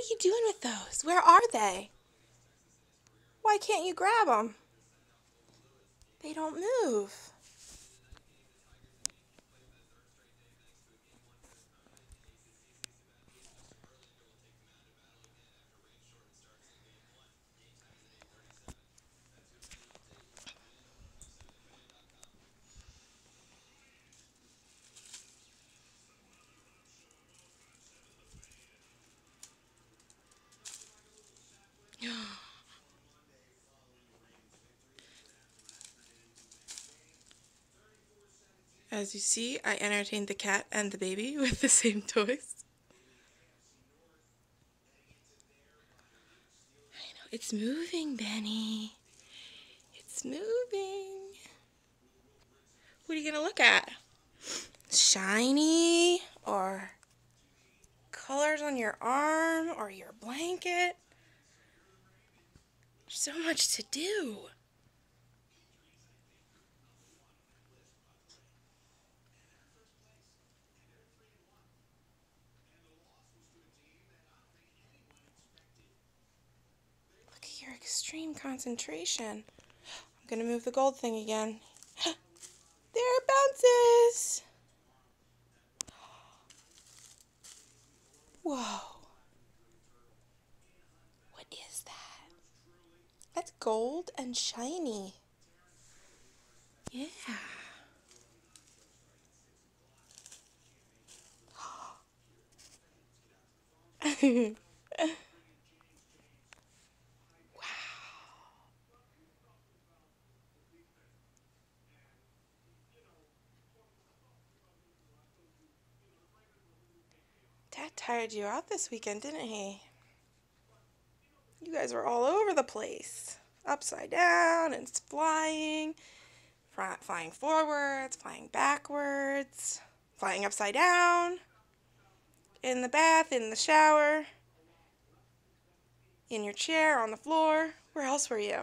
are you doing with those? Where are they? Why can't you grab them? They don't move. As you see, I entertained the cat and the baby with the same toys. I know, it's moving, Benny. It's moving. What are you gonna look at? Shiny, or colors on your arm, or your blanket? There's so much to do. Look at your extreme concentration. I'm gonna move the gold thing again. There it bounces! Whoa. What is that? That's gold and shiny. Yeah. Wow. Dad tired you out this weekend, didn't he? You guys were all over the place. Upside down and flying. Flying forwards, flying backwards, flying upside down. In the bath, in the shower. In your chair, on the floor. Where else were you?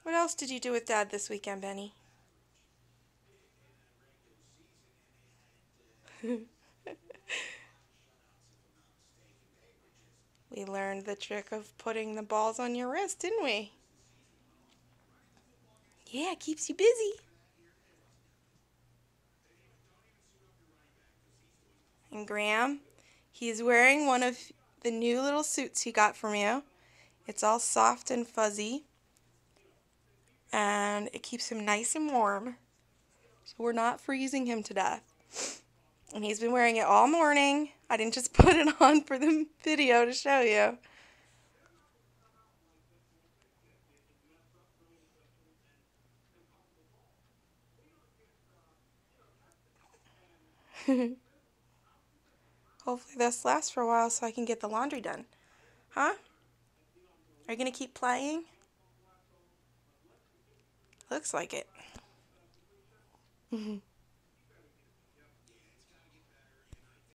What else did you do with Dad this weekend, Benny? We learned the trick of putting the balls on your wrist, didn't we? Yeah, it keeps you busy. And Graham, he's wearing one of the new little suits he got from you. It's all soft and fuzzy. And it keeps him nice and warm. So we're not freezing him to death. And he's been wearing it all morning. I didn't just put it on for the video to show you. Hopefully this lasts for a while so I can get the laundry done. Huh? Are you going to keep playing? Looks like it.